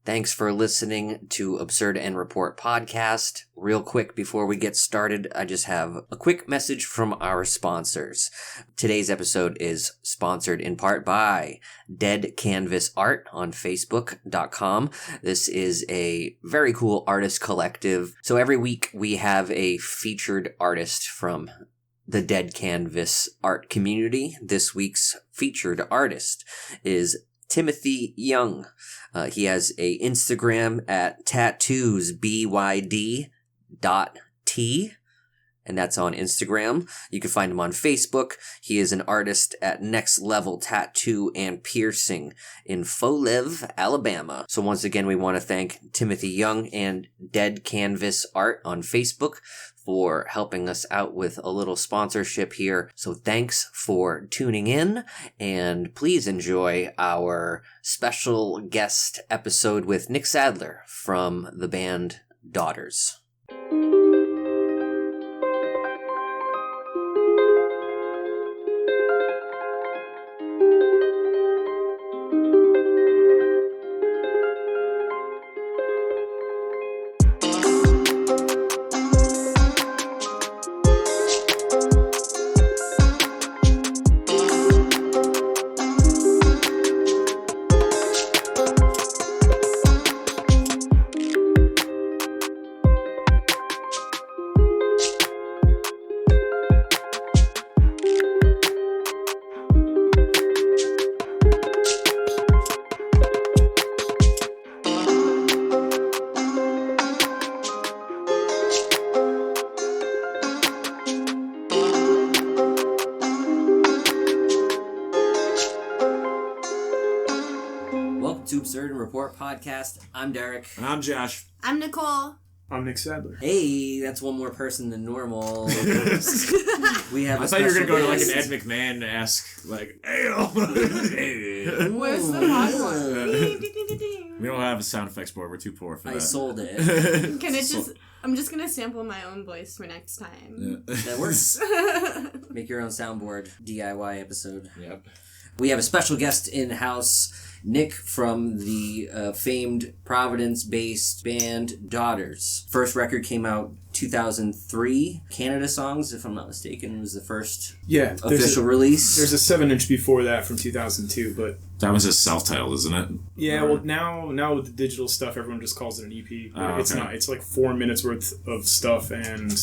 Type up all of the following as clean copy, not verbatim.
Thanks for listening to Absurd and Report podcast. Real quick before we get started, I just have a quick message from our sponsors. Today's episode is sponsored in part by Dead Canvas Art on Facebook.com. This is a very cool artist collective. So every week we have a featured artist from the Dead Canvas art community. This week's featured artist is Timothy Young. He has a Instagram at tattoosbyd.t, and that's on Instagram. You can find him on Facebook. He is an artist at Next Level Tattoo and Piercing in Foliv, Alabama. So once again, we want to thank Timothy Young and Dead Canvas Art on Facebook for helping us out with a little sponsorship here. So thanks for tuning in, and please enjoy our special guest episode with Nick Sadler from the band Daughters. Absurd and Report podcast. I'm Derek. And I'm Josh. I'm Nicole. I'm Nick Sadler. Hey, that's one more person than normal. We have. I thought you were gonna go to like an Ed McMahon-esque, like, hey. Where's the hot one? We don't have a sound effects board. We're too poor for that. I sold it. Can it just? I'm just gonna sample my own voice for next time. Yeah. That works. Make your own soundboard DIY episode. Yep. We have a special guest in-house, Nick from the famed Providence-based band Daughters. First record came out 2003. Canada Songs, if I'm not mistaken, was the first official release. There's a 7-inch before that from 2002, but that was just self-titled, isn't it? Yeah, well now with the digital stuff, everyone just calls it an EP. But it's not. It's like 4 minutes worth of stuff, and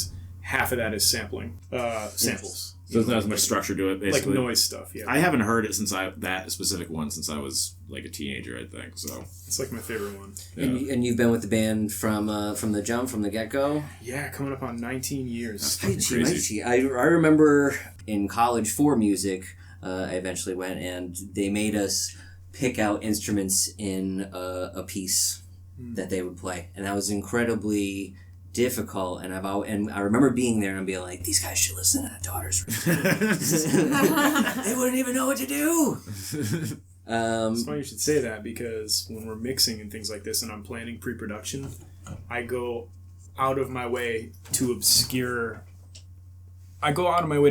half of that is sampling samples. So there's not as much structure to it, basically. Like noise stuff, yeah. I haven't heard it that specific one since I was like a teenager, I think. So it's like my favorite one. Yeah. And you've been with the band from the jump, from the get-go? Yeah, coming up on 19 years. That's crazy. I remember in college for music, I eventually went, and they made us pick out instruments in a piece that they would play. And that was incredibly difficult, and I remember being there and being like, these guys should listen to Daughters. They wouldn't even know what to do. It's funny you should say that, because when we're mixing and things like this and I'm planning pre-production, I go out of my way to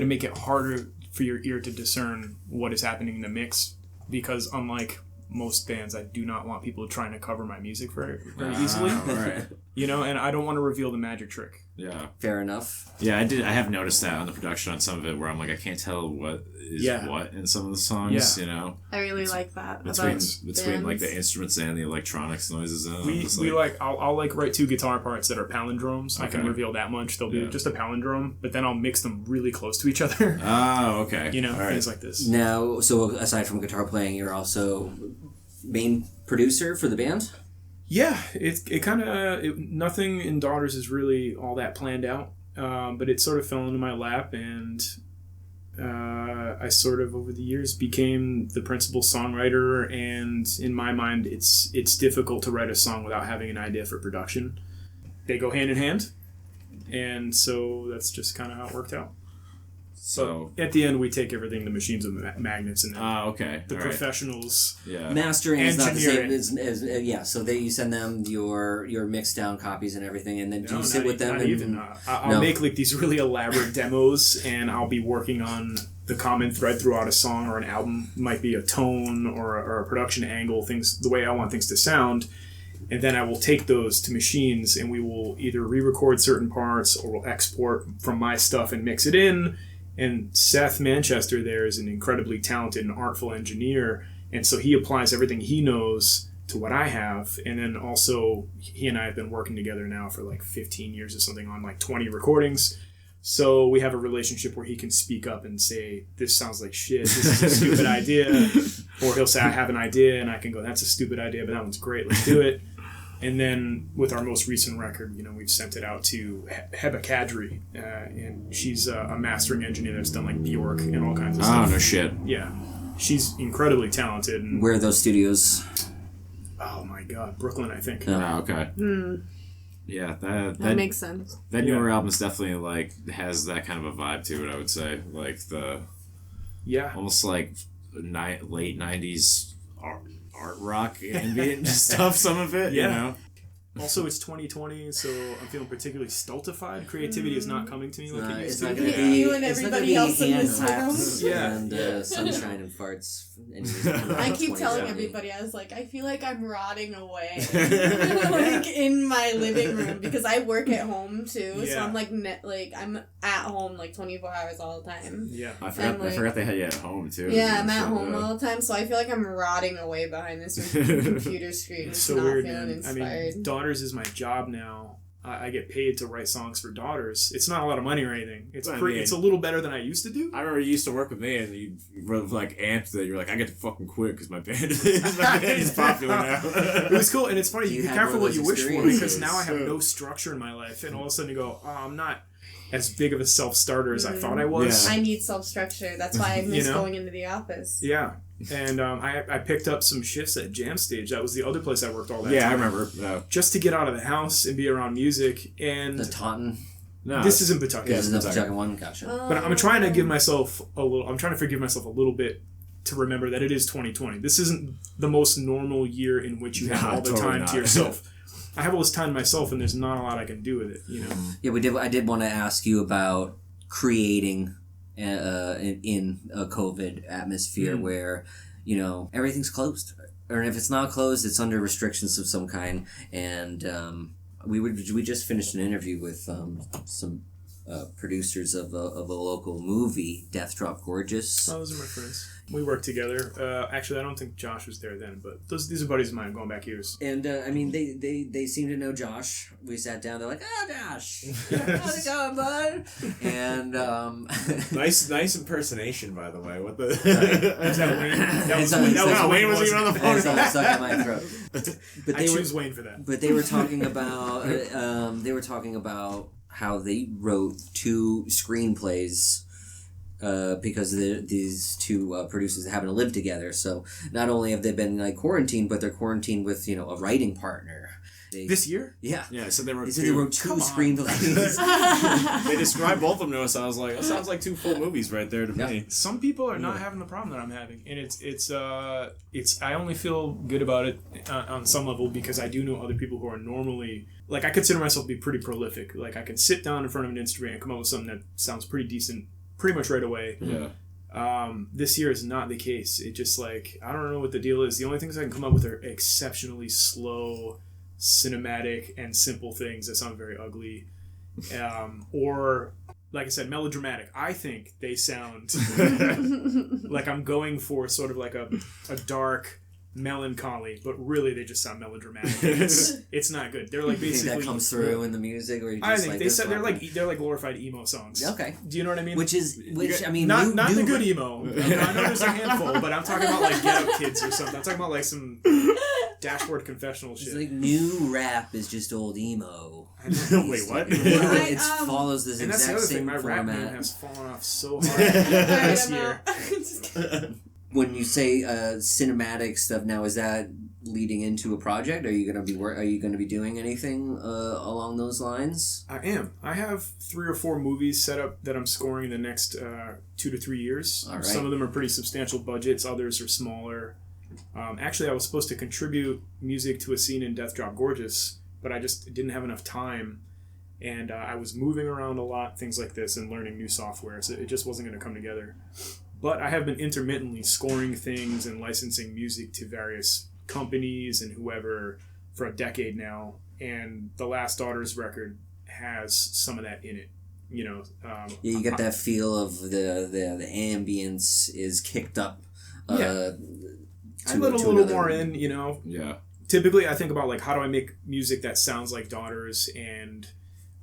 make it harder for your ear to discern what is happening in the mix, because unlike most bands, I do not want people trying to cover my music very easily. Right. You know, and I don't want to reveal the magic trick. Yeah. Fair enough. Yeah, I have noticed that on the production on some of it, where I'm like, I can't tell what is what in some of the songs, you know? I really like that. Between like the instruments and the electronics noises. I'll write 2 guitar parts that are palindromes. Okay. I can reveal that much. They'll be just a palindrome, but then I'll mix them really close to each other. Oh, okay. You know, things like this. Now, so aside from guitar playing, you're also main producer for the band? Yeah, it kind of nothing in Daughters is really all that planned out, but it sort of fell into my lap, and I sort of over the years became the principal songwriter. And in my mind, it's difficult to write a song without having an idea for production. They go hand in hand, and so that's just kind of how it worked out. So at the end, we take everything to machines with magnets, and the professionals. Yeah, mastering is not the same as So you send them your mixed down copies and everything, and then do you sit with them? I'll make like these really elaborate demos, and I'll be working on the common thread throughout a song or an album. It might be a tone or a production angle, things the way I want things to sound. And then I will take those to machines and we will either re-record certain parts or we'll export from my stuff and mix it in. And Seth Manchester there is an incredibly talented and artful engineer. And so he applies everything he knows to what I have. And then also he and I have been working together now for like 15 years or something on like 20 recordings. So we have a relationship where he can speak up and say, this sounds like shit, this is a stupid idea. Or he'll say, I have an idea, and I can go, that's a stupid idea, but that one's great, let's do it. And then with our most recent record, we've sent it out to Heba Kadri, and she's a mastering engineer that's done like Bjork and all kinds of stuff. Oh, no shit. Yeah. She's incredibly talented. And, where are those studios? Oh my God, Brooklyn, I think. Oh, okay. Yeah, that makes sense. That newer album's definitely like has that kind of a vibe to it. I would say like almost like late '90s art rock ambient stuff. Some of it, Also, it's 2020, so I'm feeling particularly stultified. Creativity is not coming to me like it used to. You and everybody else in this room. And sunshine and farts. I keep telling everybody, I was like, I feel like I'm rotting away, like in my living room because I work at home too. So I'm like, I'm at home like 24 hours all the time. Yeah, I forgot they had you at home too. Yeah, I'm at home all the time, so I feel like I'm rotting away behind this computer screen. It's so not weird, feeling man. inspired. I mean, Daughters is my job now. I get paid to write songs for Daughters. It's not a lot of money or anything. It's it's a little better than I used to do. I remember you used to work with me, and you were like amped that you're like, I get to fucking quit because my band is popular now. It was cool, and it's funny. You be careful what you wish for because now I have no structure in my life, and all of a sudden you go, oh, I'm not as big of a self-starter as I thought I was. Yeah. I need self-structure. That's why I miss going into the office. Yeah. And I picked up some shifts at Jam Stage. That was the other place I worked all that time. Yeah, I remember. Just to get out of the house and be around music. And the Taunton? No, this isn't Pawtucket. This is the Pawtucket one. Gotcha. But I'm trying to give myself I'm trying to forgive myself a little bit to remember that it is 2020. This isn't the most normal year in which you have all the time to yourself. I have all this time to myself, and there's not a lot I can do with it. Yeah, I did want to ask you about creating in a COVID atmosphere where everything's closed, or if it's not closed, it's under restrictions of some kind. And we just finished an interview with some producers of a local movie, Death Drop Gorgeous. Oh, those are my friends. We worked together. Actually, I don't think Josh was there then, but these are buddies of mine going back years. And I mean, they seem to know Josh. We sat down. They're like, "Oh, Josh, how's it going, bud?" And nice impersonation, by the way. What the? Is that Wayne? Wayne wasn't even on the phone. It's stuck in my throat. But I choose Wayne for that. But they were talking about how they wrote 2 screenplays. Because these two producers happen to live together, so not only have they been like quarantined, but they're quarantined with a writing partner. This year? Yeah. Yeah, so they wrote 2 screenplays. They described both of them to us. I was like, that sounds like 2 full movies right there to me. Some people are not having the problem that I'm having, and it's I only feel good about it on some level because I do know other people who are normally, like, I consider myself to be pretty prolific. Like, I can sit down in front of an instrument and come up with something that sounds pretty decent pretty much right away. Yeah. This year is not the case. It just like, I don't know what the deal is. The only things I can come up with are exceptionally slow, cinematic, and simple things that sound very ugly. Or, like I said, melodramatic. I think they sound like I'm going for sort of like a dark melancholy, but really they just sound melodramatic. It's not good. They're like basically. You think that comes through in the music, or you just I think they're like glorified emo songs. Okay. Do you know what I mean? Which I mean, not the good emo. I know there's a handful, but I'm talking about like Get Up Kids or something. I'm talking about like some Dashboard Confessional shit. It's like new rap is just old emo. Wait, what? It follows this and that's exact the other thing. same My format. rap game has fallen off so hard this year. When you say cinematic stuff now, is that leading into a project? Are you going to be doing anything along those lines? I am. I have 3 or 4 movies set up that I'm scoring in the next 2 to 3 years. All right. Some of them are pretty substantial budgets. Others are smaller. Actually, I was supposed to contribute music to a scene in Death Drop Gorgeous, but I just didn't have enough time. And I was moving around a lot, things like this, and learning new software. So it just wasn't going to come together. But I have been intermittently scoring things and licensing music to various companies and whoever for a decade now, and the Last Daughters record has some of that in it. Yeah, you get that feel of the ambience is kicked up. I let a little more in, Yeah. Typically, I think about like, how do I make music that sounds like Daughters, and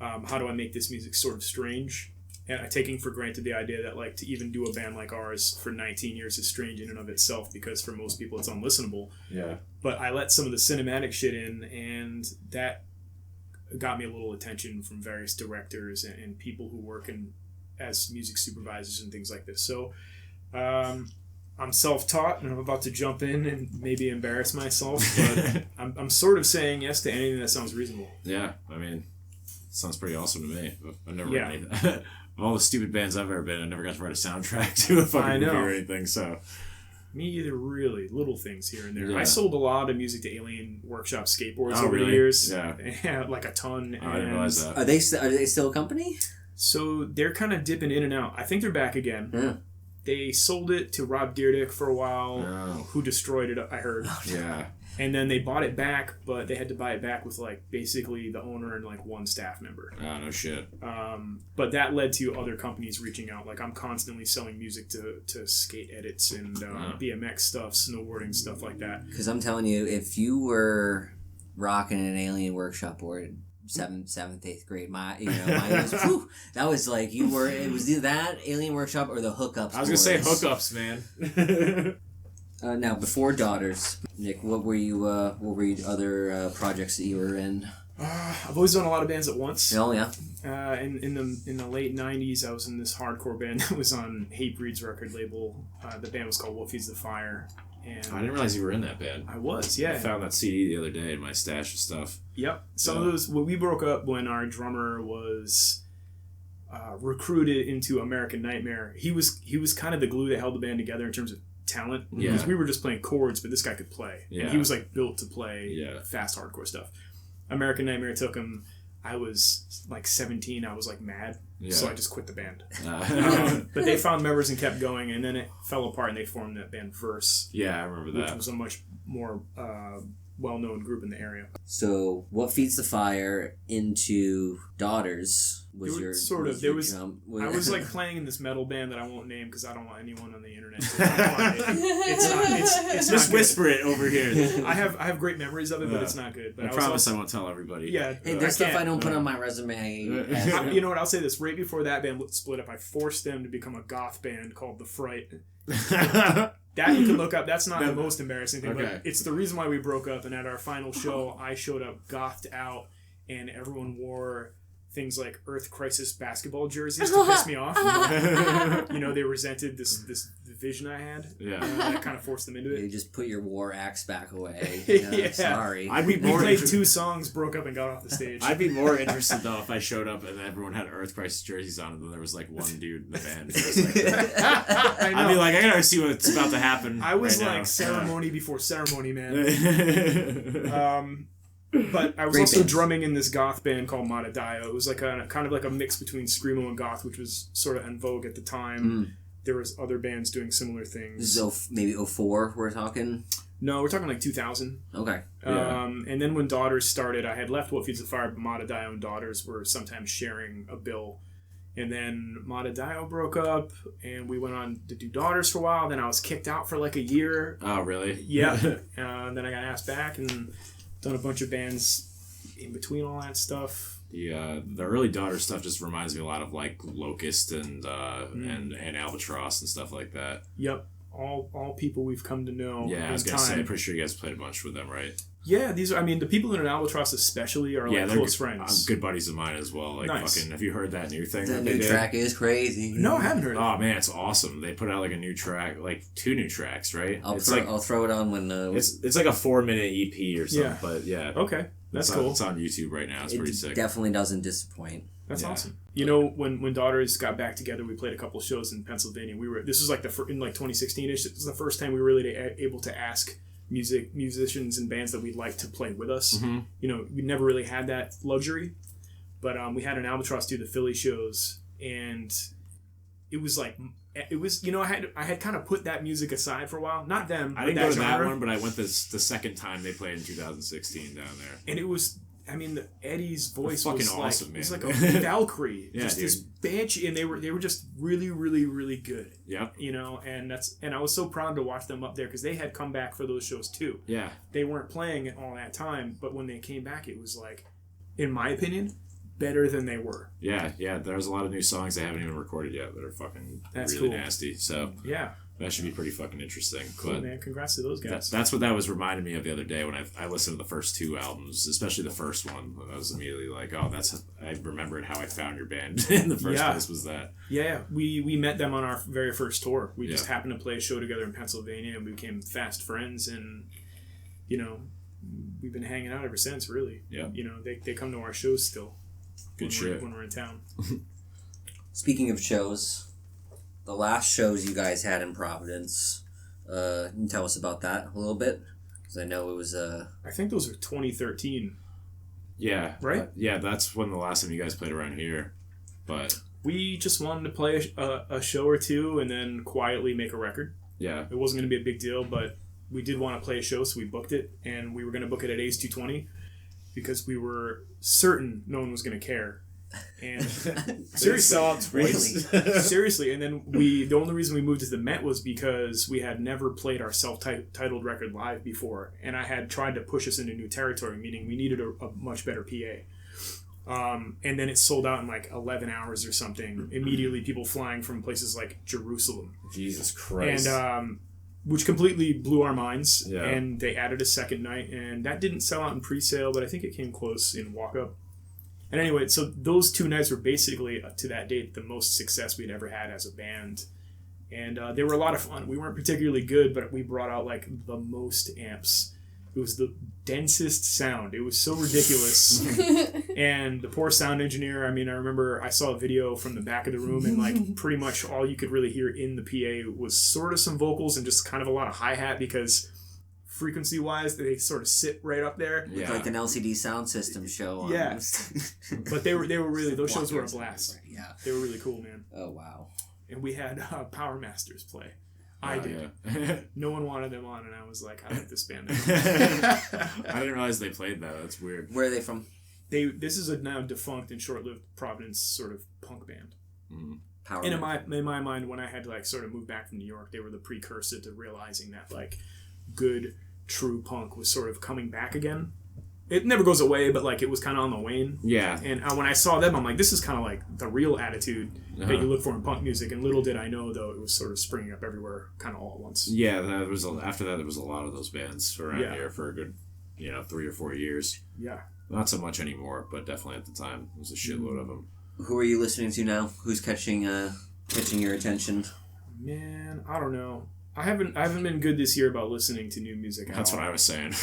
how do I make this music sort of strange? And I'm taking for granted the idea that like to even do a band like ours for 19 years is strange in and of itself, because for most people it's unlistenable. Yeah. But I let some of the cinematic shit in, and that got me a little attention from various directors and people who work as music supervisors and things like this. So I'm self-taught, and I'm about to jump in and maybe embarrass myself, but I'm sort of saying yes to anything that sounds reasonable. Yeah, I mean, it sounds pretty awesome to me. I've never written anything. Of all the stupid bands I've ever been, I never got to write a soundtrack to a fucking movie or anything, so... Me either, really. Little things here and there. Yeah. I sold a lot of music to Alien Workshop skateboards over the years. Yeah. Like a ton. I didn't realize that. Are they still a company? So they're kind of dipping in and out. I think they're back again. Yeah. They sold it to Rob Dyrdek for a while, who destroyed it, I heard. Yeah. And then they bought it back, but they had to buy it back with like basically the owner and like one staff member. Oh, no shit. But that led to other companies reaching out. Like I'm constantly selling music to skate edits and BMX stuff, snowboarding, stuff like that. Because I'm telling you, if you were rocking an Alien Workshop board, 7th, 8th grade, that was like you were. It was either that Alien Workshop or the hookups. I was gonna say hookups, man. Now, before Daughters, Nick, what were you other projects that you were in? I've always done a lot of bands at once. Oh yeah. In the late '90s, I was in this hardcore band that was on Hatebreed's record label. The band was called What Feeds the Fire. And I didn't realize you were in that band. I was, yeah. I found that CD the other day in my stash of stuff. Yep. Some of those. Well, we broke up when our drummer was recruited into American Nightmare. He was kind of the glue that held the band together in terms of talent, because we were just playing chords, but this guy could play. Yeah. And he was like built to play fast hardcore stuff. American Nightmare took him. I was like 17. I was like mad, so I just quit the band. But they found members and kept going, and then it fell apart, and they formed that band Verse. Yeah, I remember that. Which was a much more well-known group in the area. So, What Feeds the Fire into Daughters was your sort of your there was jump. I was like playing in this metal band that I won't name because I don't want anyone on the internet to find it. It's just not whisper it over here. I have great memories of it, but it's not good. But I promise I won't tell everybody. Yeah, hey, there's stuff I don't put on my resume. You know what? I'll say this: right before that band split up, I forced them to become a goth band called The Fright. That you can look up. That's not the most embarrassing thing, but it's the reason why we broke up. And at our final show, I showed up gothed out, and everyone wore things like Earth Crisis basketball jerseys to piss me off. They resented this vision I had. Yeah. That kind of forced them into it. You just put your war axe back away. Yeah. Sorry. I'd be more played 2 songs, broke up, and got off the stage. I'd be more interested, though, if I showed up and everyone had Earth Crisis jerseys on, and then there was, like, one dude in the band. I'd be like, I gotta see what's about to happen. I was right like now. ceremony before ceremony, man. But I was also drumming in this goth band called Matadayo. It was like kind of like a mix between screamo and goth, which was sort of en vogue at the time. There was other bands doing similar things. This is maybe 04 we're talking? No, we're talking like 2000. Okay. And then when Daughters started, I had left What Feeds the Fire, but Matadayo and Daughters were sometimes sharing a bill. And then Matadayo broke up, and we went on to do Daughters for a while. Then I was kicked out for like a year. Oh, really? Yeah. Then I got asked back and done a bunch of bands in between all that stuff. The early Daughter stuff just reminds me a lot of like Locust and Albatross and stuff like that. Yep, all people we've come to know. Yeah, I was gonna say, I'm pretty sure you guys played a bunch with them, right? Yeah, the people in Albatross especially are like close friends. Good buddies of mine as well. Like nice. have you heard that new thing? The new track is crazy. No, I haven't heard it. Oh man, it's awesome. They put out like a new track, like 2 new tracks, right? I'll throw it on when it's like a 4-minute EP or something. Yeah. But yeah. Okay. That's cool. It's on YouTube right now. It's pretty sick. Definitely doesn't disappoint. That's awesome. You know, when Daughters got back together, we played a couple of shows in Pennsylvania. This was like in like 2016ish. It was the first time we were really able to ask musicians and bands that we'd like to play with us. Mm-hmm. You know, we never really had that luxury, but we had an Albatross do the Philly shows, and it was like it was, you know, I had kind of put that music aside for a while. Not them. I didn't go to that one, but I went the second time they played in 2016 down there. And it was, I mean, Eddie's voice was was fucking awesome, man. It was like a Valkyrie. Yeah, just dude. this banshee, and they were just really, really, really good. Yep. You know, and I was so proud to watch them up there because they had come back for those shows too. Yeah. They weren't playing it all that time, but when they came back, it was like, in my opinion, better than they were. Yeah. There's a lot of new songs they haven't even recorded yet that are fucking really cool. nasty. So yeah, that should be pretty fucking interesting. Cool, but man. Congrats to those guys. That's what that was reminding me of the other day when I listened to the first two albums, especially the first one. I was immediately like, oh, I remembered how I found your band in the first place was that. Yeah, we met them on our very first tour. We just happened to play a show together in Pennsylvania, and we became fast friends, and, you know, we've been hanging out ever since, really. Yeah. You know, they come to our shows still. Good shit. When we're in town. Speaking of shows, the last shows you guys had in Providence, can you tell us about that a little bit? Because I know it was... I think those are 2013. Yeah. Right? Yeah, that's when the last time you guys played around here. But... We just wanted to play a show or two and then quietly make a record. Yeah. It wasn't going to be a big deal, but we did want to play a show, so we booked it. And we were going to book it at Ace 220 because we were certain no one was going to care. And seriously, seriously. And then the only reason we moved to the Met was because we had never played our self-titled record live before, and I had tried to push us into new territory, meaning we needed a much better PA. And then it sold out in like 11 hours or something. Immediately, people flying from places like Jerusalem. Jesus Christ. And which completely blew our minds. Yeah. And they added a second night, and that didn't sell out in pre-sale, but I think it came close in walk-up. And anyway, so those two nights were basically, to that date, the most success we'd ever had as a band. And they were a lot of fun. We weren't particularly good, but we brought out like the most amps. It was the densest sound. It was so ridiculous. And the poor sound engineer, I mean, I remember I saw a video from the back of the room, and like pretty much all you could really hear in the PA was sort of some vocals and just kind of a lot of hi-hat, because frequency-wise, they sort of sit right up there. It's like an LCD sound system show. Yeah. But they were really, those shows were a blast. Yeah. They were really cool, man. Oh, wow. And we had Power Masters play. I did. Yeah. No one wanted them on, and I was like, I like this band. I didn't realize they played that. That's weird. Where are they from? This is a now defunct and short-lived Providence sort of punk band. Mm. Power. And in my mind, when I had to like sort of move back from New York, they were the precursor to realizing that like good, true punk was sort of coming back again. It never goes away, but like it was kind of on the wane. Yeah. And when I saw them, I'm like, this is kind of like the real attitude that you look for in punk music. And little did I know, though, it was sort of springing up everywhere, kind of all at once. Yeah, after that, there was a lot of those bands around here for a good, 3 or 4 years. Yeah. Not so much anymore, but definitely at the time, there was a shitload of them. Who are you listening to now? Who's catching your attention? Man, I don't know. I haven't been good this year about listening to new music at That's all. what I was saying.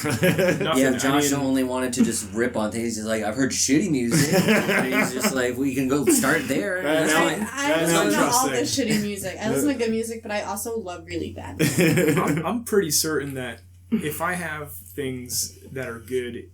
Yeah, Josh only wanted to just rip on things. He's like, I've heard shitty music. And he's just like, we can go start there. I listen to all the shitty music. I listen to good music, but I also love really bad music. I'm pretty certain that if I have things that are good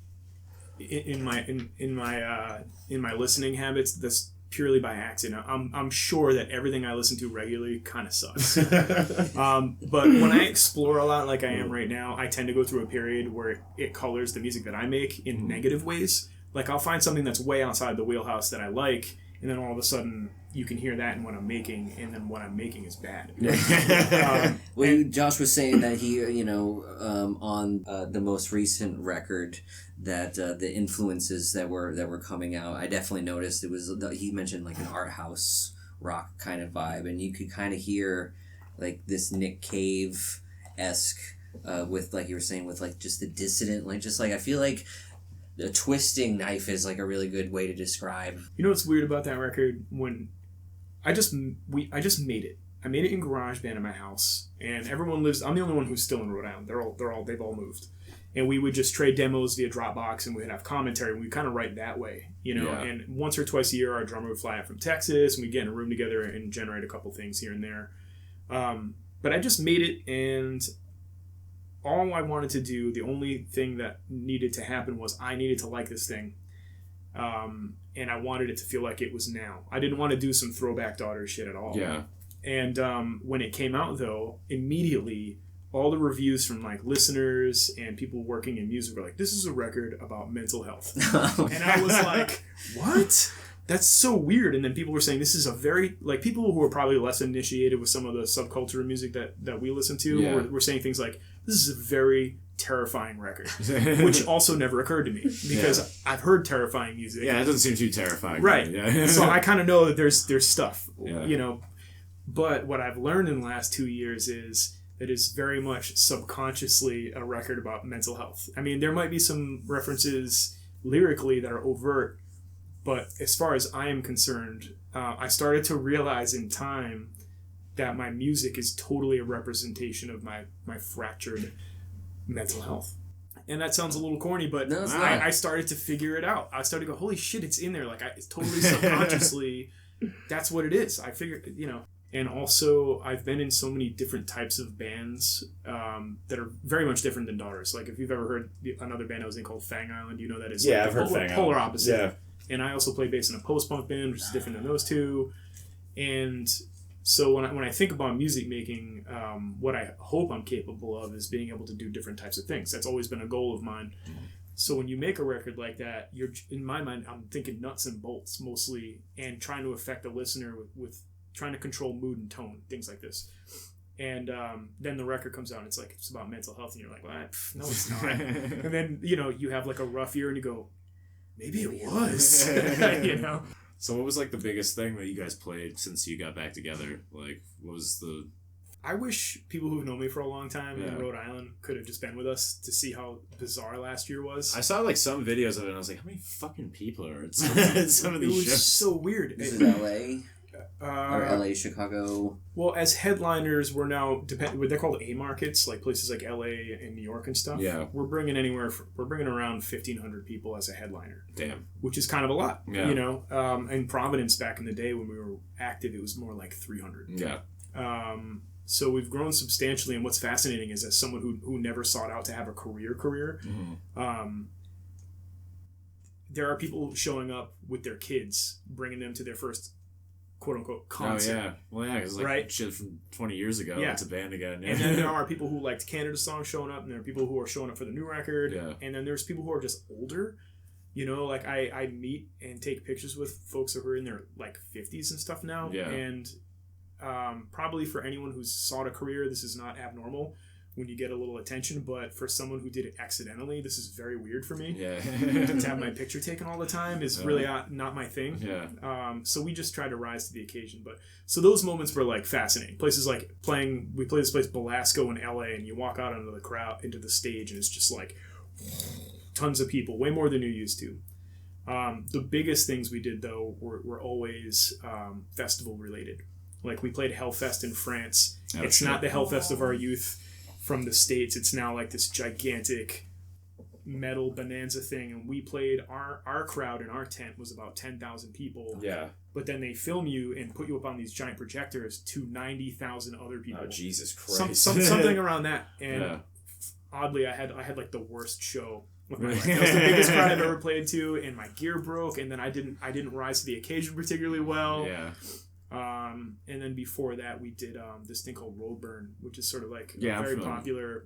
in my listening habits, that's purely by accident. I'm sure that everything I listen to regularly kind of sucks. But when I explore a lot like I am right now, I tend to go through a period where it colors the music that I make in negative ways. Like I'll find something that's way outside the wheelhouse that I like, and then all of a sudden you can hear that in what I'm making, and then what I'm making is bad. Josh was saying that he, on the most recent record, that the influences that were coming out, I definitely noticed it was. He mentioned like an art house rock kind of vibe, and you could kind of hear like this Nick Cave-esque with, like you were saying, with like just the dissident, like just like I feel like. The twisting knife is like a really good way to describe. You know what's weird about that record? When I just made it. I made it in GarageBand in my house, and everyone lives. I'm the only one who's still in Rhode Island. They've all moved, and we would just trade demos via Dropbox, and we'd have commentary. And we kind of write that way, Yeah. And once or twice a year, our drummer would fly out from Texas, and we'd get in a room together and generate a couple things here and there. But I just made it, and all I wanted to do, the only thing that needed to happen was I needed to like this thing. And I wanted it to feel like it was now. I didn't want to do some throwback Daughter shit at all. Yeah. And when it came out, though, immediately all the reviews from like listeners and people working in music were like, "This is a record about mental health," and I was like, "What? That's so weird." And then people were saying this is a very like people who are probably less initiated with some of the subculture of music that we listen to were saying things like, "This is a very terrifying record," which also never occurred to me because I've heard terrifying music. Yeah, it doesn't seem too terrifying. Right. Yeah. So I kind of know that there's stuff, you know. But what I've learned in the last 2 years is that it's very much subconsciously a record about mental health. I mean, there might be some references lyrically that are overt, but as far as I am concerned, I started to realize in time that my music is totally a representation of my fractured mental health. And that sounds a little corny, but no, I started to figure it out. I started to go, holy shit, it's in there. Like, it's totally subconsciously, that's what it is. I figured, you know. And also, I've been in so many different types of bands that are very much different than Daughters. Like, if you've ever heard another band I was in called Fang Island, you know that is I've heard Fang polar Island. opposite. Yeah. And I also play bass in a post-punk band, which is different than those two. And so when I think about music making, what I hope I'm capable of is being able to do different types of things. That's always been a goal of mine. So when you make a record like that, you're in my mind, I'm thinking nuts and bolts mostly, and trying to affect the listener with trying to control mood and tone, things like this. And then the record comes out and it's like, it's about mental health, and you're like, well, no, it's not. And then, you know, you have like a rough year and you go, maybe it was. You know? So what was like the biggest thing that you guys played since you got back together? Like, what was the... I wish people who've known me for a long time in Rhode Island could have just been with us to see how bizarre last year was. I saw like some videos of it and I was like, how many fucking people are at some of these shows? It was so weird. This is LA? Or LA, Chicago? Well, as headliners, we're now, they're called A markets, like places like LA and New York and stuff. Yeah. We're bringing around 1,500 people as a headliner. Damn. Which is kind of a lot, yeah. You know? In Providence back in the day when we were active, it was more like 300. Yeah. So we've grown substantially, and what's fascinating is as someone who never sought out to have a career, there are people showing up with their kids, bringing them to their first quote-unquote concert. Oh, yeah. Well, yeah, because like right? shit from 20 years ago, it's a band again. Yeah. And then there are people who liked Canada songs showing up, and there are people who are showing up for the new record. Yeah. And then there's people who are just older. You know, like I meet and take pictures with folks who are in their like 50s and stuff now. Yeah. And probably for anyone who's sought a career, this is not abnormal when you get a little attention, but for someone who did it accidentally, this is very weird for me. Yeah. To have my picture taken all the time is really not my thing. Yeah. So we just try to rise to the occasion. But so those moments were like fascinating. Places like we play this place Belasco in LA, and you walk out into the crowd, into the stage, and it's just like tons of people, way more than you're used to. The biggest things we did though were always festival related. Like we played Hellfest in France. It's not the Hellfest of our youth from the States. It's now like this gigantic metal bonanza thing, and we played our crowd in our tent was about 10,000 people. Yeah. But then they film you and put you up on these giant projectors to 90,000 other people. Oh, Jesus Christ. Something around that. And oddly, I had like the worst show with my life. That was the biggest crowd I've ever played to, and my gear broke, and then I didn't rise to the occasion particularly well. Yeah. And then before that, we did this thing called Roadburn, which is sort of like a very popular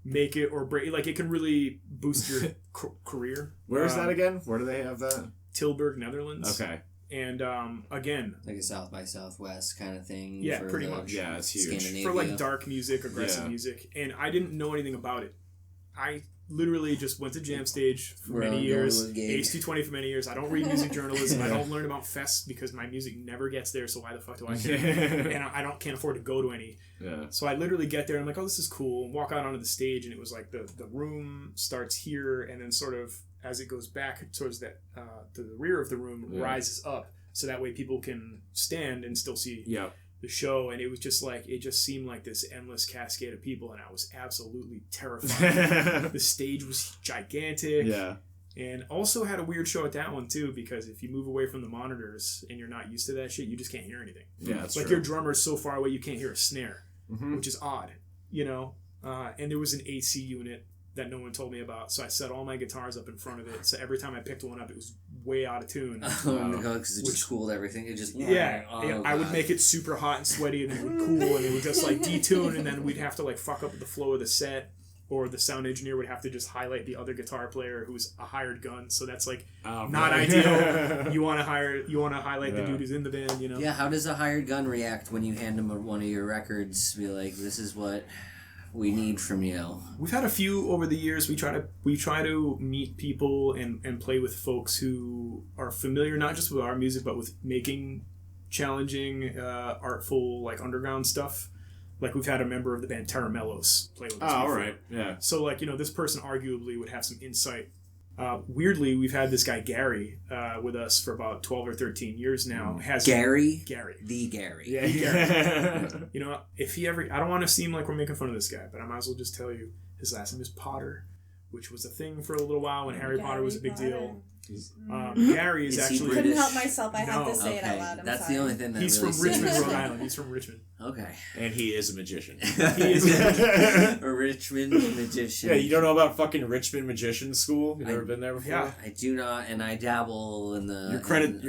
make it or break. Like it can really boost your career. Where is that again? Where do they have that? Tilburg, Netherlands. Okay. And again, like a South by Southwest kind of thing. Yeah, pretty much. Yeah, it's huge. For like dark music, aggressive music, and I didn't know anything about it. I literally just went to Jam Stage for many years, H220 for many years. I don't read music journalism. I don't learn about fests because my music never gets there, so why the fuck do I care? And I can't afford to go to any. Yeah. So I literally get there and I'm like, oh, this is cool, and walk out onto the stage, and it was like the room starts here, and then sort of as it goes back towards that to the rear of the room, rises up, so that way people can stand and still see the show. And it was just like, it just seemed like this endless cascade of people, and I was absolutely terrified. The stage was gigantic. Yeah. And also had a weird show at that one too, because if you move away from the monitors and you're not used to that shit, you just can't hear anything. Yeah, that's like true. Your drummer's so far away you can't hear a snare, which is odd, you know. And there was an AC unit that no one told me about, so I set all my guitars up in front of it. So every time I picked one up, it was way out of tune. Because it just cooled everything. It just I would make it super hot and sweaty, and it would cool, and it would just like detune, and then we'd have to like fuck up the flow of the set, or the sound engineer would have to just highlight the other guitar player who's a hired gun. So that's like not ideal. You want to highlight the dude who's in the band. You know. Yeah. How does a hired gun react when you hand him one of your records? Be like, this is what we need from you. We've had a few over the years. We try to meet people and play with folks who are familiar not just with our music but with making challenging, artful, like underground stuff. Like we've had a member of the band Terra Mellos play with us. Oh, all right, yeah. So like this person arguably would have some insight. Weirdly, we've had this guy Gary with us for about 12 or 13 years now. Gary? Gary. The Gary. Yeah, Gary. If he ever... I don't want to seem like we're making fun of this guy, but I might as well just tell you his last name is Potter, which was a thing for a little while when Harry Potter was a big deal. Gary is actually... I couldn't help myself. I had to say it out loud. That's the only thing that He's really from Richmond, Rhode Island. He's from Richmond. Okay. And he is a magician. He is a magician. A Richmond magician. Yeah, you don't know about fucking Richmond Magician School? You've never been there before? Yeah. I do not, and I dabble in the...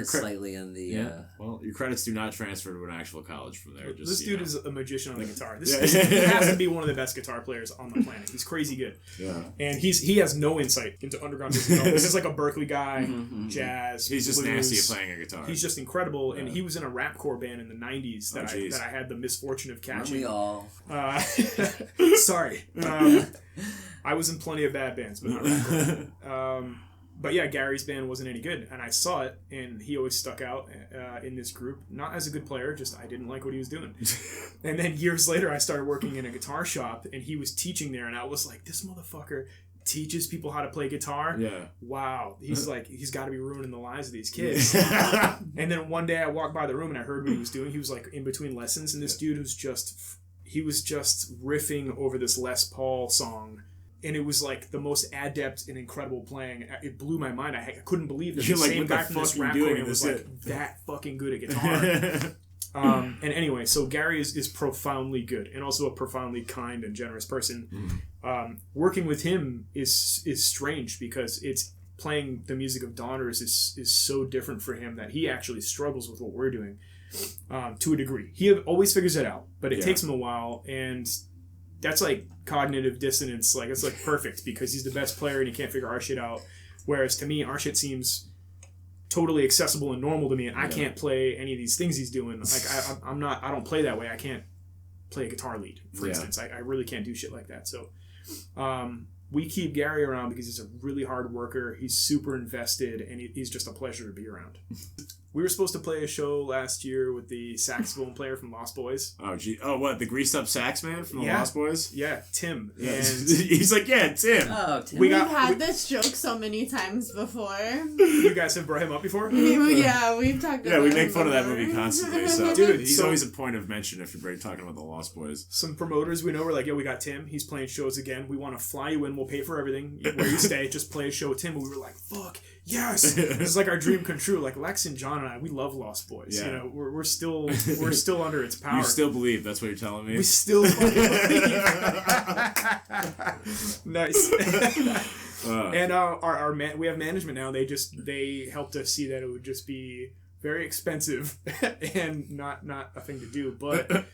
slightly in the... Yeah. Well, your credits do not transfer to an actual college from there. This dude is a magician on the guitar. He has to be one of the best guitar players on the planet. He's crazy good. Yeah. And he has no insight into underground music. This is like a Berkeley guy, jazz, He's just blues. nasty at playing a guitar. He's just incredible, and he was in a rapcore band in the 90s that I had the misfortune of catching. We all. Sorry. I was in plenty of bad bands, but not rapcore. But yeah, Gary's band wasn't any good, and I saw it, and he always stuck out in this group. Not as a good player, just I didn't like what he was doing. And then years later, I started working in a guitar shop, and he was teaching there, and I was like, this motherfucker teaches people how to play guitar. Yeah. Wow. He's got to be ruining the lives of these kids. And then one day I walked by the room and I heard what he was doing. He was like in between lessons, and this dude was just riffing over this Les Paul song. And it was like the most adept and incredible playing. It blew my mind. I couldn't believe that the same guy from this rap band was like that fucking good at guitar. And anyway, so Gary is profoundly good and also a profoundly kind and generous person. Working with him is strange because it's playing the music of Daughters is so different for him that he actually struggles with what we're doing to a degree. He always figures it out, but it takes him a while, and that's like cognitive dissonance. Like it's like perfect because he's the best player and he can't figure our shit out. Whereas to me, our shit seems totally accessible and normal to me, and I can't play any of these things he's doing. Like I don't play that way. I can't play a guitar lead, for instance. I really can't do shit like that. So we keep Gary around because he's a really hard worker. He's super invested, and he's just a pleasure to be around. We were supposed to play a show last year with the saxophone player from Lost Boys. Oh, gee. Oh, what? The greased up sax man from the Lost Boys? Yeah, Tim. Yeah. And he's like, yeah, Tim. Oh, Tim. We've had this joke so many times before. You guys have brought him up before? Yeah, we've talked about we make fun of that movie constantly. So. Dude, he's always a point of mention if you're talking about the Lost Boys. Some promoters we know were like, yo, we got Tim. He's playing shows again. We want to fly you in. We'll pay for everything. Where you stay, just play a show with Tim. And we were like, fuck, yes. This is like our dream come true. Like Lex and John and I, we love Lost Boys. Yeah. You know, we're still under its power. You still believe? That's what you're telling me. We still believe. Nice. And we have management now. They helped us see that it would just be very expensive and not a thing to do. But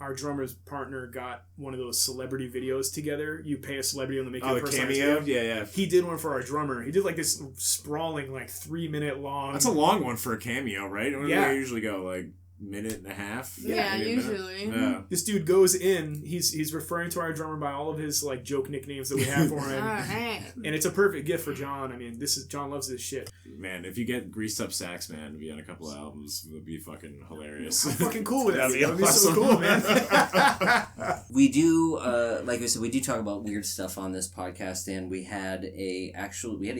our drummer's partner got one of those celebrity videos together. You pay a celebrity and they make you a personalized cameo. Video. Yeah. He did one for our drummer. He did like this sprawling, like 3-minute long. That's a long one for a cameo, right? Yeah. They usually go like minute and a half. Yeah, usually. Yeah. This dude goes in. He's referring to our drummer by all of his like joke nicknames that we have for him. Alright. And it's a perfect gift for John. I mean, John loves this shit. Man, if you get Greased Up Sax Man to be on a couple of albums, it would be fucking hilarious. I'm fucking cool with that. That'd be That'd be so cool, man. We do, like I said, we do talk about weird stuff on this podcast, and we had a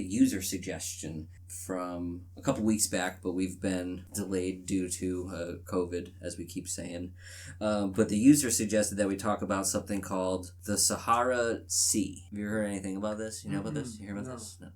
user suggestion from a couple weeks back, but we've been delayed due to COVID, as we keep saying. But the user suggested that we talk about something called the Sahara Sea. Have you heard anything about this? You know about this? You hear about this? No.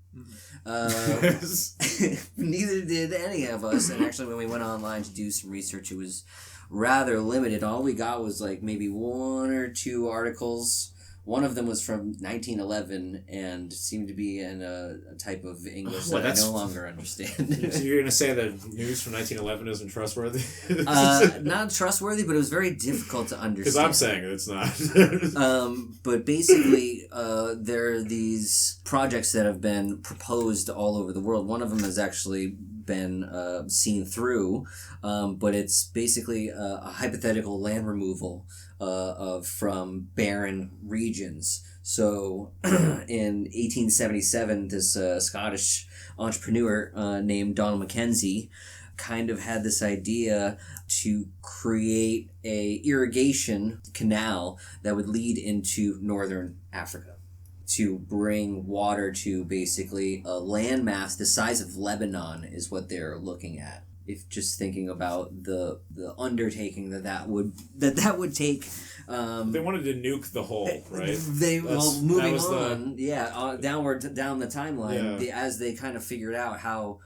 Neither did any of us, and actually when we went online to do some research, it was rather limited. All we got was like maybe 1 or 2 articles One of them was from 1911 and seemed to be in a type of English that I no longer understand. So you're going to say that news from 1911 isn't trustworthy? Not trustworthy, but it was very difficult to understand. Because I'm saying it's not. But basically, there are these projects that have been proposed all over the world. One of them has actually been seen through, but it's basically a hypothetical land removal from barren regions. So in 1877, this Scottish entrepreneur named Donald Mackenzie kind of had this idea to create a irrigation canal that would lead into northern Africa, to bring water to basically a landmass the size of Lebanon is what they're looking at. If just thinking about the undertaking that would take. They wanted to nuke the whole, right? Downward down the timeline, as they kind of figured out how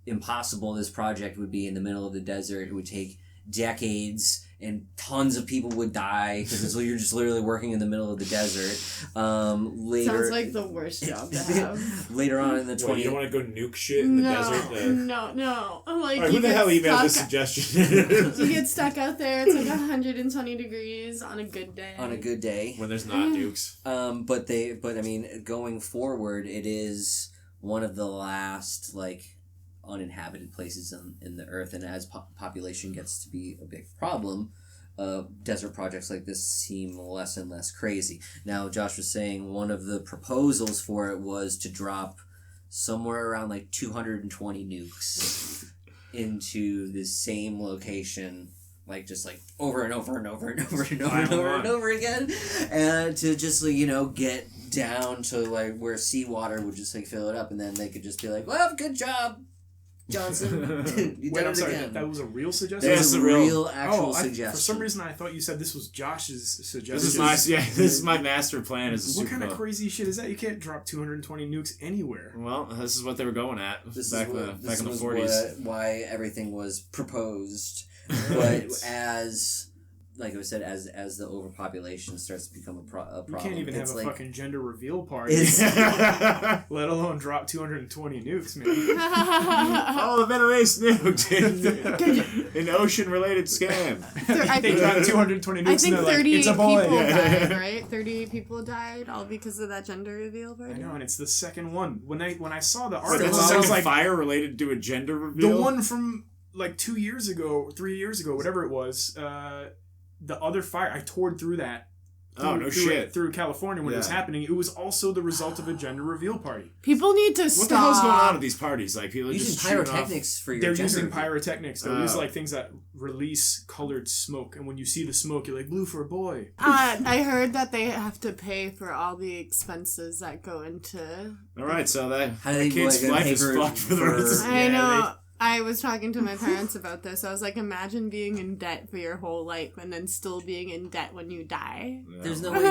impossible this project would be in the middle of the desert. It would take decades and tons of people would die because you're just literally working in the middle of the desert. Sounds like the worst job to have. Later on in the 20th... You don't want to go nuke shit in the desert? No. Like, right, who the hell emailed this suggestion? You get stuck out there, it's like 120 degrees on a good day. On a good day. When there's not nukes. But I mean, going forward, it is one of the last, uninhabited places in the earth, and as population gets to be a big problem, desert projects like this seem less and less crazy. Now, Josh was saying one of the proposals for it was to drop somewhere around 220 nukes into the same location, over and over and over and over and over and over and over again, and to just get down to where seawater would just fill it up, and then they could just be like, well, good job, Johnson. You did it again. That was a real suggestion? That was a real actual suggestion. For some reason, I thought you said this was Josh's suggestion. This is my master plan. What kind of crazy shit is that? You can't drop 220 nukes anywhere. Well, this is what they were going at back in the 40s. Why everything was proposed. But like I said, as the overpopulation starts to become a problem. You can't even have a fucking gender reveal party. Let alone drop 220 nukes, man. The Middle East nuked. An ocean-related scam. They dropped 220 nukes. I think 30 it's a boy. people died, right? 30 people died, all because of that gender reveal party. I know, and it's the second one. When I saw the article, that's the second fire related to a gender reveal? The one from 2 years ago, 3 years ago, whatever it was, the other fire, I toured through that. Through California when it was happening. It was also the result of a gender reveal party. People need to stop. What the hell's going on at these parties? People using pyrotechnics for your They're gender using reveal. pyrotechnics. They're using things that release colored smoke, and when you see the smoke, you're like, blue for a boy. I heard that they have to pay for all the expenses that go into. All right, so that kid's life is fucked for the rest. I know. I was talking to my parents about this. I was like, imagine being in debt for your whole life and then still being in debt when you die. Yeah. There's no way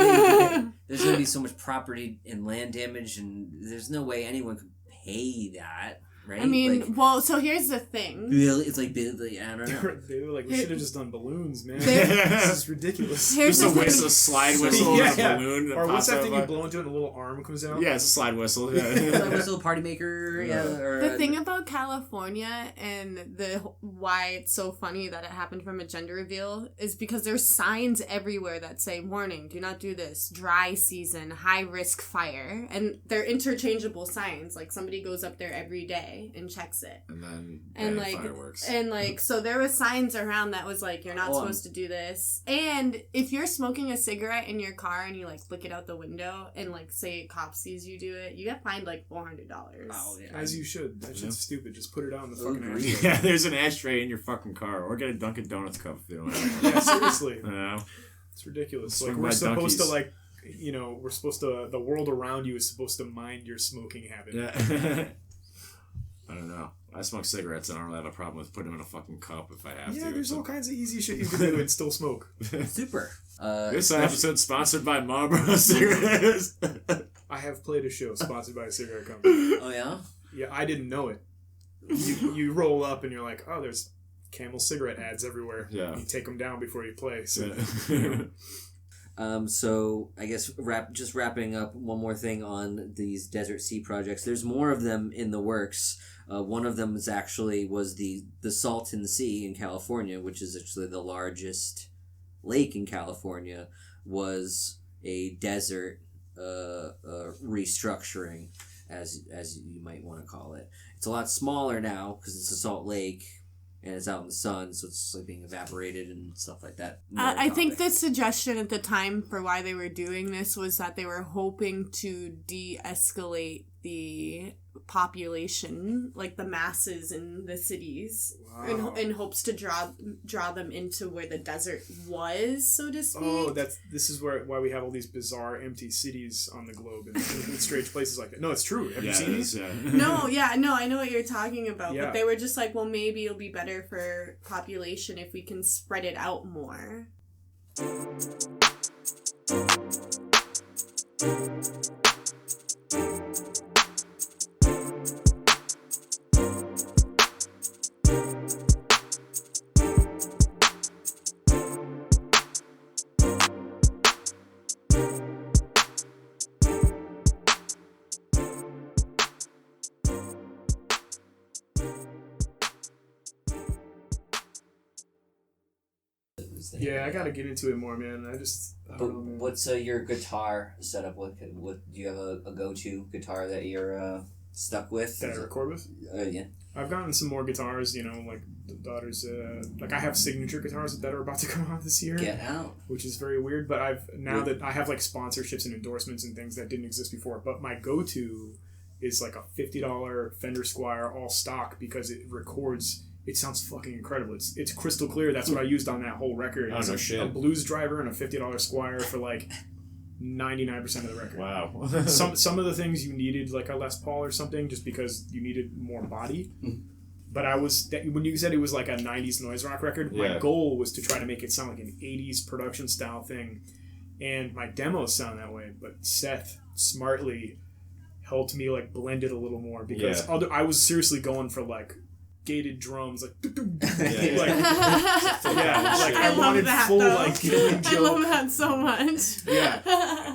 there's going to be so much property and land damage, and there's no way anyone could pay that, right? I mean, so here's the thing. It's I don't know. They were like, we should have just done balloons, man. This is ridiculous. Just a slide whistle and a balloon. Or what's that thing you blow into it and a little arm comes out? Yeah, it's a slide whistle. Yeah. Slide whistle, party maker. The thing about California and why it's so funny that it happened from a gender reveal is because there's signs everywhere that say, warning, do not do this, dry season, high risk fire. And they're interchangeable signs. Somebody goes up there every day and checks it, and then fireworks, and so there was signs around that was you're not supposed to do this. And if you're smoking a cigarette in your car and you flick it out the window and say a cop sees you do it, you get fined $400. Oh, yeah. As you should. That shit's stupid. Just put it out in the fucking ashtray. Yeah, there's an ashtray in your fucking car, or get a Dunkin' Donuts cup if you don't have one. Yeah, seriously. Yeah. It's ridiculous. We're supposed to we're supposed to, the world around you is supposed to mind your smoking habit. Yeah. I don't know. I smoke cigarettes and I don't have a problem with putting them in a fucking cup if I have to. Yeah, there's all kinds of easy shit you can do and still smoke. Super. This episode's sponsored by Marlboro cigarettes. I have played a show sponsored by a cigarette company. Oh, yeah? Yeah, I didn't know it. You roll up and you're like, oh, there's Camel cigarette ads everywhere. Yeah. You take them down before you play. So, So I guess wrapping up one more thing on these Desert Sea projects. There's more of them in the works. One of them was the Salton Sea in California, which is actually the largest lake in California, was a desert restructuring, as you might want to call it. It's a lot smaller now because it's a salt lake and it's out in the sun, so it's like being evaporated and stuff like that. I think the suggestion at the time for why they were doing this was that they were hoping to de-escalate the population, like the masses in the cities, in hopes to draw them into where the desert was, so to speak. Oh, this is why we have all these bizarre empty cities on the globe and strange places like that. No, it's true. Have you seen these? Yeah. No, I know what you're talking about. Yeah. But they were just like, well, maybe it'll be better for population if we can spread it out more. Yeah, I gotta get into it more, man. I don't know, man. What's your guitar setup? What do you have a go-to guitar that you're stuck with? That I record with? Yeah. I've gotten some more guitars, like the daughters. Like I have signature guitars that are about to come out this year. Get out. Which is very weird, but that I have like sponsorships and endorsements and things that didn't exist before. But my go-to is like a $50 Fender Squire all stock because it records. It sounds fucking incredible. It's crystal clear. That's what I used on that whole record. Oh, no shit. A blues driver and a $50 Squire for like 99% of the record. Wow. some of the things you needed like a Les Paul or something just because you needed more body. But when you said it was like a 90s noise rock record, my goal was to try to make it sound like an 80s production style thing. And my demos sound that way, but Seth smartly helped me like blend it a little more because I was seriously going for like gated drums, like I wanted that, full though. like Killing Joke. I love that so much. Yeah,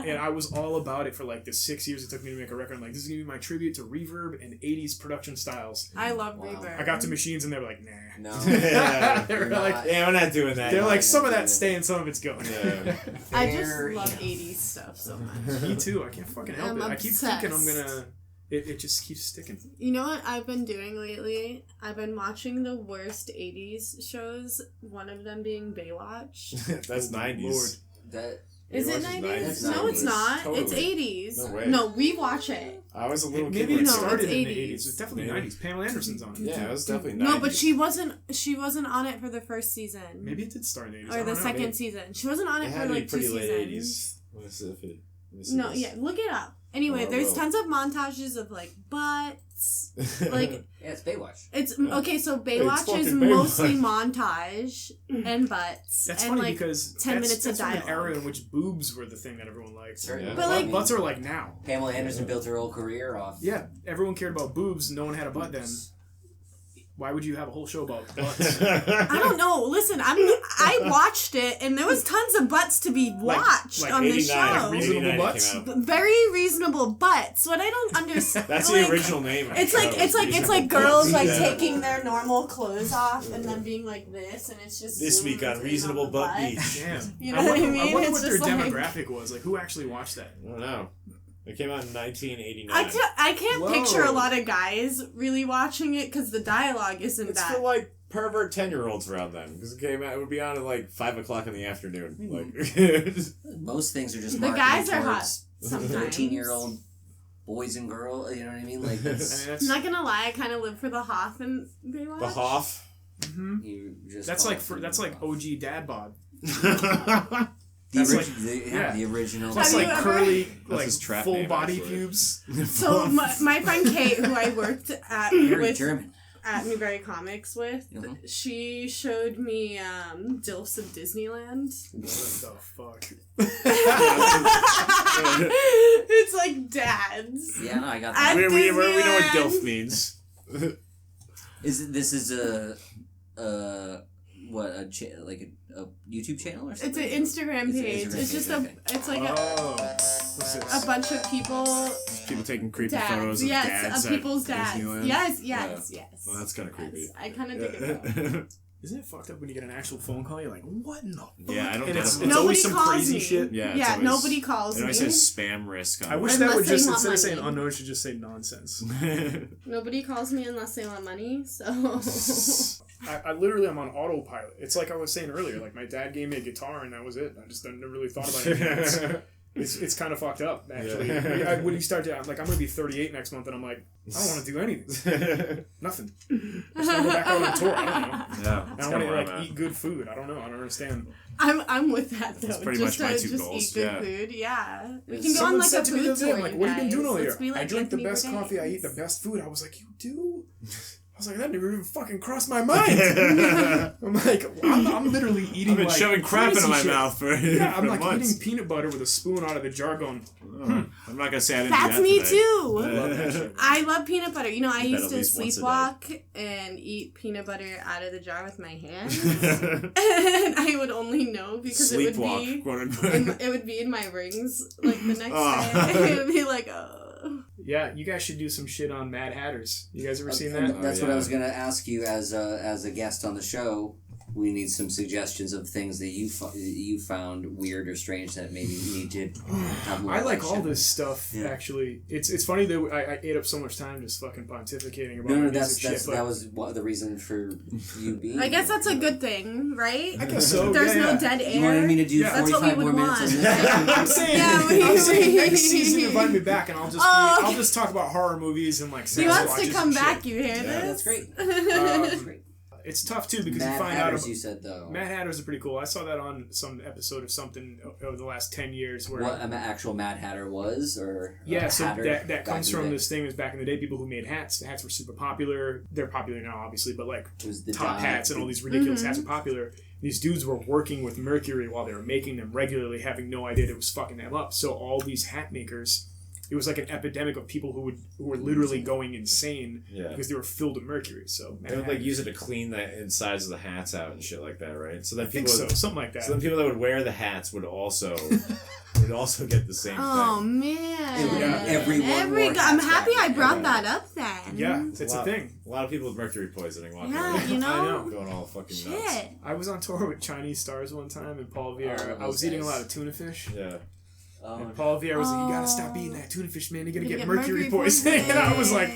and I was all about it for like the 6 years it took me to make a record. I'm like, this is gonna be my tribute to reverb and 80s production styles. I love reverb. I got to Machines and they were like, nah. No. They were like, we're not doing that. They're like, some of that's staying, some of it's going. Yeah. I just love 80s stuff so much. Me too. I can't fucking help it. obsessed. I keep thinking I'm gonna. It just keeps sticking. You know what I've been doing lately? I've been watching the worst 80s shows, one of them being Baywatch. That's 90s. Lord. Is it 90s? No, it's not. Totally. It's 80s. No way. No, we watch it. I was a little kid. Maybe it No, started it's in the 80s. 80s. It's definitely 90s. Pamela Anderson's on it. Yeah, it was definitely 90s. No, but she wasn't on it for the first season. Maybe it did start in the 80s. Or the second season. She wasn't on it for like 2 pretty seasons. late 80s. No, yeah, look it up. Anyway, Oh, there's well. tons of montages of like butts. Like Yeah, it's Baywatch. it's okay, so Baywatch fucking is Baywatch. mostly montage and butts. That's and funny like because 10 minutes of that's from an dialogue. era in which boobs were the thing that everyone liked. Sure. Yeah. But, like- Butts are like now. Pamela Anderson built her whole career off. Yeah, everyone cared about boobs. No one had a butt then. Why would you have a whole show about butts? I don't know. Listen, I watched it and there was tons of butts to be watched like on the 89, show. reasonable butts? Very reasonable butts. What I don't understand. That's like, the original name. It's like girls like taking their normal clothes off and then being like this, and it's just This week on zoomed in Reasonable the Butt butt. Beach. Damn. You know what I mean? I wonder It's what their just like- demographic was. Like, who actually watched that? I don't know. It came out in 1989. I can't Whoa. picture a lot of guys really watching it because the dialogue isn't It's that. for like pervert 10-year-olds around then because it came out. It would be on at like 5 o'clock in the afternoon. Like Most things are just The marketed guys are hot towards sometimes. 13-year-old boys and girls. You know what I mean? Like it's, I'm not gonna lie, I kind of live for the Hoff and Baywatch. the Hoff. you just That's call like it that's like OG dad bod. the, that's like- the original. That's Have like you ever- curly, That's like his trap full name, body actually. pubes. So my friend Kate, who I worked at Very with German. at Newberry Comics with, Mhm. she showed me Dilfs of Disneyland. What the fuck? It's like dads. Yeah, no, I got At that. we know what Disneyland. DILF means. This is a what a YouTube channel or something? It's an Instagram page. It's just it's like a bunch of people taking creepy photos of dads. Of people's dads. Yes. Well, that's kind of creepy. I kind of dig it though. Isn't it fucked up when you get an actual phone call? You're like, what in the fuck? Yeah, I don't get it. It's always some crazy me. shit. Yeah, nobody calls me. It always says spam risk. I wish that would just, instead of saying unknown, should just say nonsense. Nobody calls me unless they want money, so... I literally am on autopilot. It's like I was saying earlier, like my dad gave me a guitar and that was it. I never really thought about anything else. It's kind of fucked up, actually. Yeah. When you start to, I'm going to be 38 next month, and I'm like, I don't want to do anything. Nothing. I'm just going to go back out on tour. I don't know. Yeah, I want to eat good food. I don't know. I don't understand. I'm with that, though. That's pretty much my two goals. Eat good food. Yeah. We can go Someone on like said a to me the food other day, tour, I'm like, what have you been doing all year? Like I drink the best coffee. I eat the best food. I was like, you do? I was like, that never even fucking crossed my mind. I'm like, I'm literally eating. I've been shoving crap into my mouth for I'm for like months. eating peanut butter with a spoon out of the jar, going. I'm not gonna say I didn't. That's do that me today. too. I love peanut butter. You know, I used to least once a sleepwalk and eat peanut butter out of the jar with my hands, and I would only know because it would be in my rings like the next day. It would be like, Yeah, you guys should do some shit on Mad Hatters. You guys ever seen that? That's what I was gonna ask you as a guest on the show. We need some suggestions of things that you found weird or strange that maybe we need to have more. I like all this stuff, actually. It's funny that I ate up so much time just fucking pontificating about music shit. That was the reason for you being. I guess that's a good thing, right? I guess so. There's no dead air. You wanted me to do 45 more minutes on this? I'm saying next season invite me back and I'll just talk about horror movies and like he wants to come back, you hear this? That's great. That's great. It's tough too because Mad you find Hatters, out. You said though. Mad Hatters are pretty cool. I saw that on some episode of something over the last 10 years. Where what an actual Mad Hatter was, or so that comes from this thing. Is back in the day, people who made hats. The hats were super popular. They're popular now, obviously, but like top hats and all these ridiculous hats are popular. These dudes were working with mercury while they were making them regularly, having no idea it was fucking them up. So all these hat makers. It was like an epidemic of people who were literally going insane because they were filled with mercury. So they would like use it to clean the insides of the hats out and shit like that, right? So then something like that. So then people that would wear the hats would also get the same thing. Oh man! Everyone. I'm happy I brought that up then. Yeah, it's a thing. A lot of people with mercury poisoning. Yeah, you know. I know. Going all fucking nuts. I was on tour with Chinese Stars one time in Paul Vieira. I was eating a lot of tuna fish. Yeah. And Paul Vieira was like, you gotta stop eating that tuna fish, man. You're gonna get mercury poisoning. And I was like,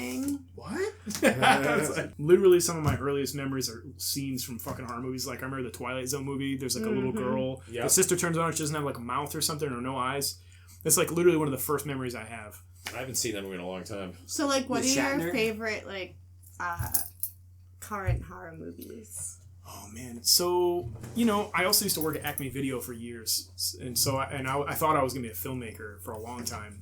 what? I was like, literally, some of my earliest memories are scenes from fucking horror movies. Like, I remember the Twilight Zone movie. There's like a little girl. Yep. The sister turns on her. She doesn't have like a mouth or something or no eyes. That's like literally one of the first memories I have. I haven't seen that movie in a long time. So, like, what are your favorite, like, current horror movies? Oh man, so I also used to work at Acme Video for years, and so I thought I was gonna be a filmmaker for a long time,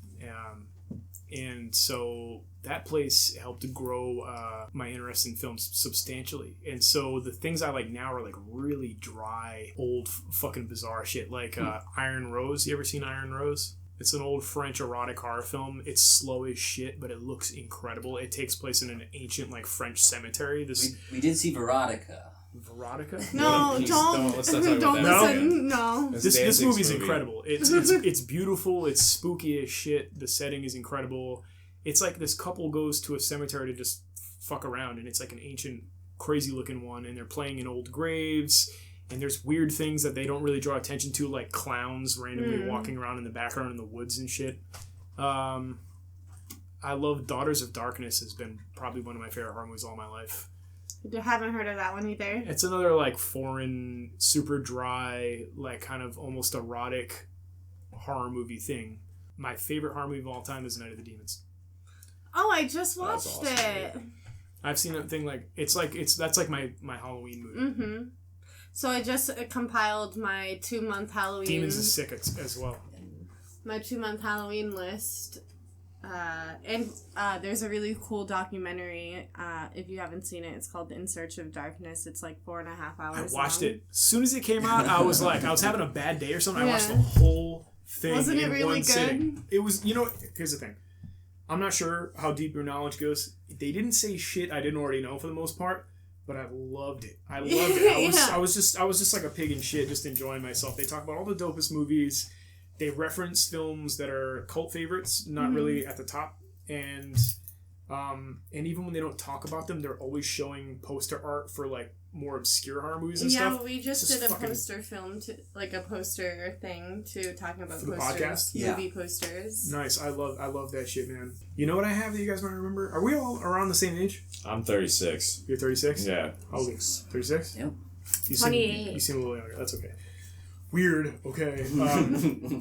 and so that place helped to grow my interest in films substantially. And so the things I like now are like really dry, old, fucking bizarre shit, like Iron Rose. You ever seen Iron Rose? It's an old French erotic horror film. It's slow as shit, but it looks incredible. It takes place in an ancient like French cemetery. We did see Veronica. Veronica? No, don't listen. No. This movie's incredible. It's beautiful. It's spooky as shit. The setting is incredible. It's like this couple goes to a cemetery to just fuck around, and it's like an ancient, crazy looking one, and they're playing in old graves, and there's weird things that they don't really draw attention to, like clowns randomly walking around in the background in the woods and shit. I love Daughters of Darkness. Has been probably one of my favorite horror movies all my life. I haven't heard of that one either. It's another like foreign, super dry, like kind of almost erotic horror movie thing. My favorite horror movie of all time is Night of the Demons. Oh, I just watched it. I've seen that thing that's like my Halloween movie. Mm-hmm. So I just compiled my 2-month Halloween. Demons is sick as well. My 2-month Halloween list. And there's a really cool documentary. If you haven't seen it, it's called In Search of Darkness. It's like 4.5 hours. I watched it. As soon as it came out, I was having a bad day or something. I watched the whole thing. Wasn't it really good? Sitting. It was, here's the thing. I'm not sure how deep your knowledge goes. They didn't say shit I didn't already know for the most part, but I loved it. I loved it. I was just like a pig in shit, just enjoying myself. They talk about all the dopest movies. They reference films that are cult favorites, not really at the top, and even when they don't talk about them, they're always showing poster art for like more obscure horror movies and stuff. Yeah, we just did a poster film a poster thing talking about for the posters, podcast? movie posters. Nice, I love that shit, man. You know what I have that you guys might remember? Are we all around the same age? I'm 36. You're 36? Yeah. How old are you? 36? Yep. 28. You seem a little younger. That's okay. Weird. Okay.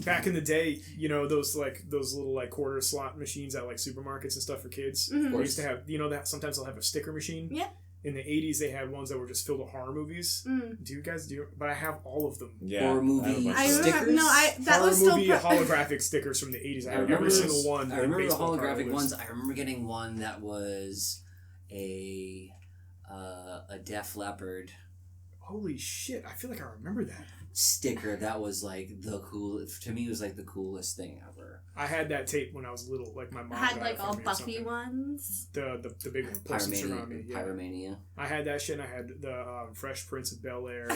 Back in the day, you know, those little like quarter slot machines at like supermarkets and stuff for kids. Mm-hmm. They used to have, you know, that sometimes they'll have a sticker machine. Yeah. In the 80s, they had ones that were just filled with horror movies. Do you guys do? But I have all of them. Yeah. Horror movie stickers? That horror was still movie holographic stickers from the 80s. I have every single one. I remember the holographic ones. I remember getting one that was a Def Leppard. Holy shit! I feel like I remember that sticker. That was like the coolest. To me, it was like the coolest thing ever. I had that tape when I was little. Like my mom had like all Buffy ones. The big posters around me. Yeah. Pyromania. I had that shit. And I had the Fresh Prince of Bel-Air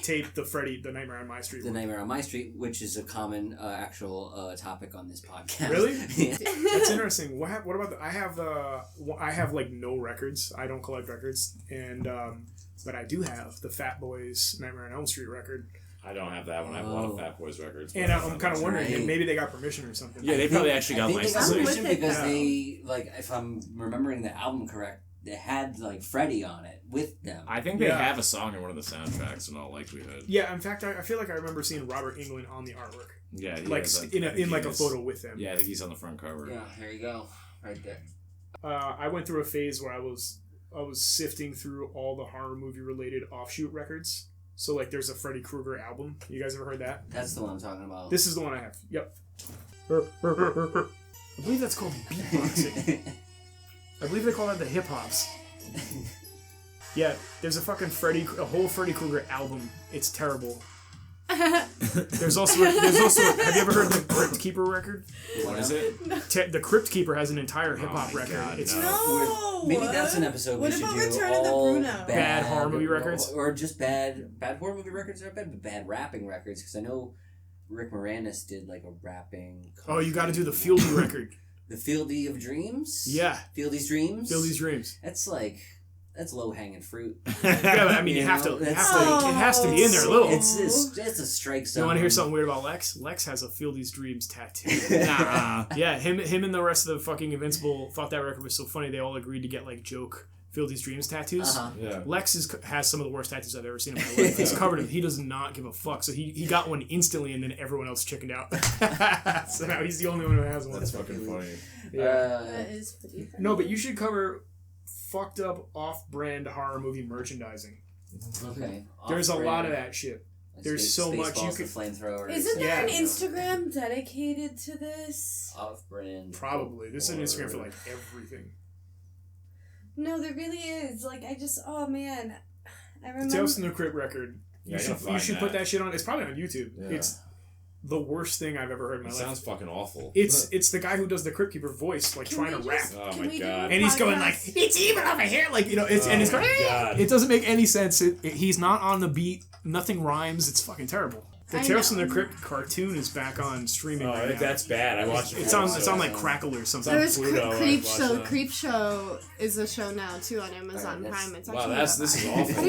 tape. The Nightmare on My Street. The Nightmare on My Street, which is a common actual topic on this podcast. Really? Yeah. That's interesting. What about I have like no records. I don't collect records, and but I do have the Fat Boys Nightmare on Elm Street record. I don't have that one. I have a lot of Fat Boys records. And I'm kind of wondering if maybe they got permission or something. Yeah, they probably actually got licensing. They got permission because they, like, if I'm remembering the album correct, they had, like, Freddie on it with them. I think they have a song in one of the soundtracks in all likelihood. Yeah, in fact, I feel like I remember seeing Robert Englund on the artwork. Yeah, like in a photo with them. Yeah, I think he's on the front cover. Yeah, there you go. Right there. I went through a phase where I was sifting through all the horror movie related offshoot records. So like there's a Freddy Krueger album. You guys ever heard that? That's the one I'm talking about. This is the one I have. Yep. I believe that's called beatboxing. I believe they call that the hip hops. Yeah, there's a whole Freddy Krueger album. It's terrible. There's also have you ever heard the Crypt Keeper record? What is it? The Crypt Keeper has an entire hip hop record. God, it's maybe that's an episode we should do. Return of the Bruno? Bad horror movie records, or just bad horror movie records, or bad rapping records. Because I know Rick Moranis did like a rapping. Oh, you got to do the Fieldy record. The Fieldy of Dreams. Yeah, Fieldy's Dreams. Fieldy's Dreams. That's low hanging fruit. Yeah, I mean, it has to be in there a little. It's a strike zone. You want to hear something weird about Lex? Lex has a Fieldy's Dreams tattoo. Yeah, him and the rest of the fucking Invincible thought that record was so funny. They all agreed to get like joke Fieldy's Dreams tattoos. Yeah. Lex has some of the worst tattoos I've ever seen in my life. He's covered in. He does not give a fuck. So he got one instantly, and then everyone else chickened out. So now he's the only one who has one. That's fucking funny. Yeah. That is pretty funny. No, but you should cover fucked up off-brand horror movie merchandising. Okay. There's a lot of that shit. There's so much you could. Flamethrower. Isn't there an Instagram dedicated to this? Off-brand. Probably. There's an Instagram for like everything. No, there really is. Like oh man, I remember. Tales from the Crypt record. Yeah, you should put that shit on. It's probably on YouTube. Yeah. It's the worst thing I've ever heard in my life. Sounds fucking awful. It's the guy who does the Crypt Keeper voice, like trying to rap. Oh my god! And he's going like, "It's evil over here," like and it's going. God. It doesn't make any sense. He's not on the beat. Nothing rhymes. It's fucking terrible. The Tales from the Crypt cartoon is back on streaming right now. That's bad. I watched it. It's on like Crackle or something. There's Creep Show is a show now too on Amazon Prime. It's actually this is awful. I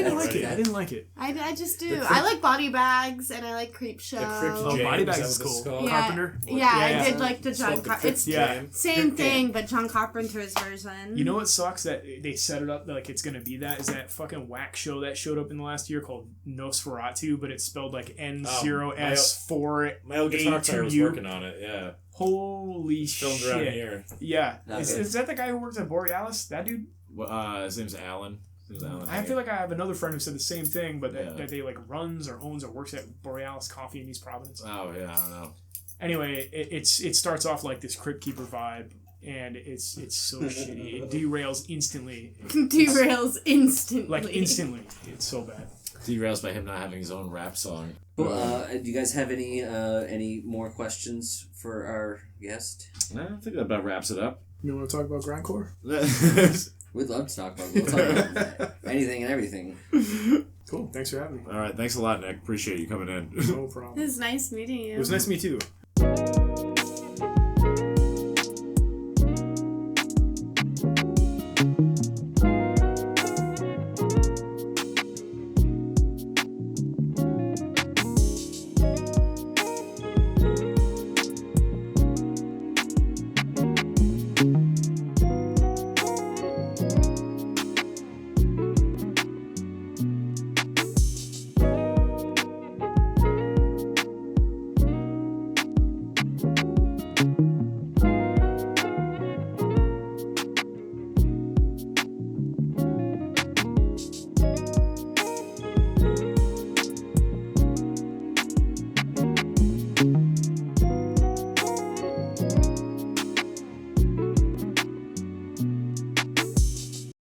didn't like it. I just do. I like Body Bags and I like Creep Show. Body Bags is cool. Yeah. Carpenter. Yeah, I did like the John Carpenter. It's same thing, but John Carpenter's version. You know what sucks that they set it up like it's gonna be that is that fucking whack show that showed up in the last year called Nosferatu, but it's spelled like N0S4. My old guitar player was working on it, yeah. Holy shit. Filmed around here. Yeah. Is that the guy who works at Borealis? That dude? His name's Alan. I feel like I have another friend who said the same thing, but that they like runs or owns or works at Borealis Coffee in East Providence. Oh, yeah, I don't know. Anyway, it starts off like this Crypt Keeper vibe, and it's so shitty. It derails instantly. Like instantly. It's so bad. Derails by him not having his own rap song. Well, do you guys have any more questions for our guest? I think that about wraps it up. You want to talk about grindcore? We'd love to talk about it. We'll talk about anything and everything. Cool. Thanks for having me. All right. Thanks a lot, Nick. Appreciate you coming in. No problem. It was nice meeting you. It was nice to meet you.